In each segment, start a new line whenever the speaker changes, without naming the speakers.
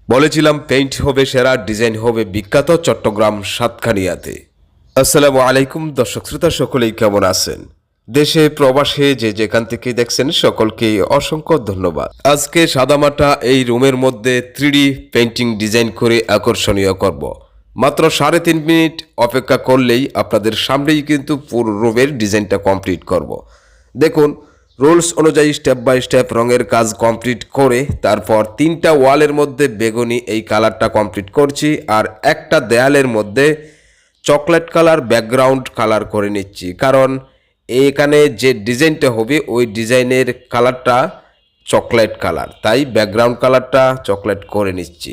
বলেছিলাম পেইন্ট হবে সেরা, ডিজাইন হবে বিখ্যাত, চট্টগ্রাম সাতখানিয়াতে। আসসালামু আলাইকুম দর্শক শ্রোতা, সকলেই কেমন আছেন? দেশে প্রবাসে যে যেখান থেকে দেখছেন সকলকে অসংখ্য ধন্যবাদ। আজকে সাদামাটা এই রুমের মধ্যে 3D পেইন্টিং ডিজাইন করে আকর্ষণীয় করব। মাত্র 3.5 মিনিট অপেক্ষা করলেই আপনাদের সামনেই কিন্তু পুরো রুমের ডিজাইনটা কমপ্লিট করব। দেখুন, রুলস অনুযায়ী স্টেপ বাই স্টেপ রঙের কাজ কমপ্লিট করে তারপর 3টা ওয়ালের মধ্যে বেগুনি এই কালারটা কমপ্লিট করছি, আর একটা দেয়ালের মধ্যে চকলেট কালার ব্যাকগ্রাউন্ড কালার করে নিচ্ছি, কারণ এখানে যে ডিজাইনটা হবে ওই ডিজাইনের কালারটা চকলেট কালার, তাই ব্যাকগ্রাউন্ড কালারটা চকলেট করে নিচ্ছি।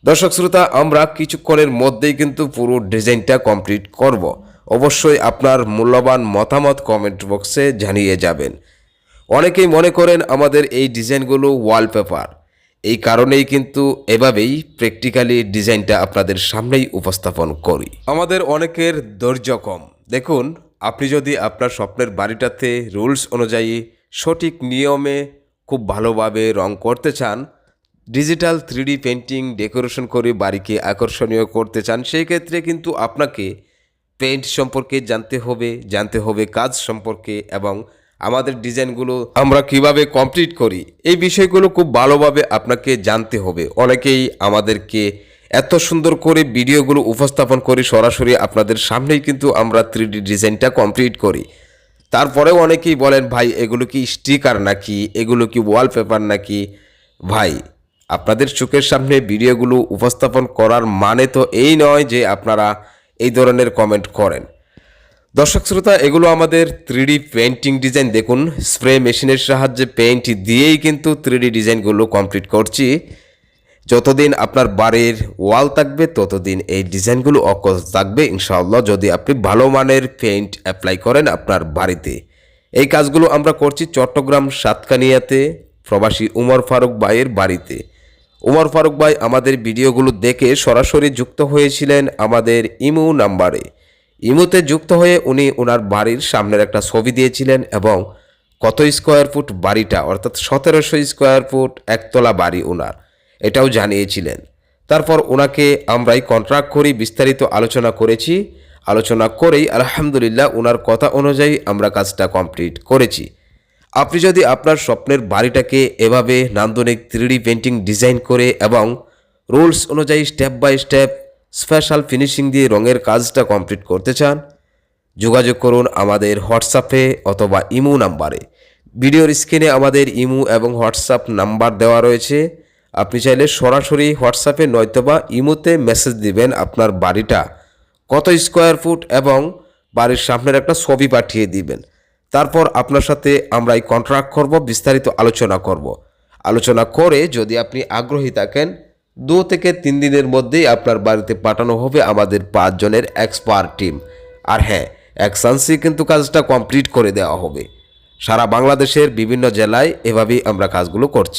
দর্শক শ্রোতা, আমরা কিছুক্ষণের মধ্যেই কিন্তু পুরো ডিজাইনটা কমপ্লিট করব। অবশ্যই আপনার মূল্যবান মতামত কমেন্ট বক্সে জানিয়ে যাবেন। অনেকেই মনে করেন আমাদের এই ডিজাইনগুলো ওয়ালপেপার, এই কারণেই কিন্তু এভাবেই প্র্যাকটিক্যালি ডিজাইনটা আপনাদের সামনেই উপস্থাপন করি। আমাদের অনেকের ধৈর্য কম। দেখুন, আপনি যদি আপনার স্বপ্নের বাড়িটাতে রুলস অনুযায়ী সঠিক নিয়মে খুব ভালোভাবে রং করতে চান, ডিজিটাল 3D পেইন্টিং ডেকোরেশন করে বাড়িকে আকর্ষণীয় করতে চান, সেই ক্ষেত্রে কিন্তু আপনাকে পেইন্ট সম্পর্কে জানতে হবে কাজ সম্পর্কে, এবং আমাদের ডিজাইনগুলো আমরা কিভাবে কমপ্লিট করি এই বিষয়গুলো খুব ভালোভাবে আপনাকে জানতে হবে। অনেকেই আমাদেরকে এত সুন্দর করে ভিডিওগুলো উপস্থাপন করি, সরাসরি আপনাদের সামনেই কিন্তু আমরা 3D ডিজাইনটা কমপ্লিট করি। তারপরেও অনেকেই বলেন, ভাই এগুলো কি স্টিকার নাকি, এগুলো কি ওয়ালপেপার নাকি? ভাই, আপনাদের চোখের সামনে ভিডিওগুলো উপস্থাপন করার মানে তো এই নয় যে আপনারা এই ধরনের কমেন্ট করেন। দর্শক শ্রোতা, এগুলো আমাদের 3D পেইন্টিং ডিজাইন। দেখুন, স্প্রে মেশিনের সাহায্যে পেইন্ট দিয়েই কিন্তু 3D ডিজাইনগুলো কমপ্লিট করছি। যতদিন আপনার বাড়ির ওয়াল থাকবে ততদিন এই ডিজাইনগুলো অকজ থাকবে ইনশাআল্লাহ, যদি আপনি ভালো মানের পেইন্ট অ্যাপ্লাই করেন আপনার বাড়িতে। এই কাজগুলো আমরা করছি চট্টগ্রাম সাতকানিয়াতে প্রবাসী উমর ফারুক ভাইয়ের বাড়িতে। উমর ফারুক ভাই আমাদের ভিডিওগুলো দেখে সরাসরি যুক্ত হয়েছিলেন আমাদের ইমো নাম্বারে। ইমোতে যুক্ত হয়ে উনি ওনার বাড়ির সামনের একটা ছবি দিয়েছিলেন এবং কত স্কোয়ার ফুট বাড়িটা, অর্থাৎ 1700 স্কোয়ার ফুট একতলা বাড়ি ওনার, এটাও জানিয়েছিলেন। তারপর ওনাকে আমরাই কন্ট্রাক্ট করি, বিস্তারিত আলোচনা করেছি। আলোচনা করেই আলহামদুলিল্লাহ ওনার কথা অনুযায়ী আমরা কাজটা কমপ্লিট করেছি। আপনি যদি আপনার স্বপ্নের বাড়িটাকে এভাবে নান্দনিক 3D পেইন্টিং ডিজাইন করে এবং রুলস অনুযায়ী step by step special finishing দিয়ে রঙের কাজটা কমপ্লিট করতে চান, যোগাযোগ করুন আমাদের হোয়াটসঅ্যাপে অথবা ইমো নাম্বারে। ভিডিওর স্ক্রিনে আমাদের ইমো এবং হোয়াটসঅ্যাপ নাম্বার দেওয়া রয়েছে। আপনি চাইলে সরাসরি হোয়াটসঅ্যাপে নয়তোবা ইমোতে মেসেজ দিবেন আপনার বাড়িটা কত স্কোয়ার ফুট এবং বাড়ির সামনের একটা ছবি পাঠিয়ে দিবেন। তারপর আপনার সাথে আমরা এই কন্ট্রাক্ট করব, বিস্তারিত আলোচনা করব। আলোচনা করে যদি আপনি আগ্রহী থাকেন 2 থেকে 3 দিনের মধ্যেই আপনার বাড়িতে পাঠানো হবে আমাদের 5 জনের এক্সপার্ট টিম। আর হ্যাঁ, এক চান্সেই কিন্তু কাজটা কমপ্লিট করে দেওয়া হবে। সারা বাংলাদেশের বিভিন্ন জেলায় এভাবেই আমরা কাজগুলো করছি।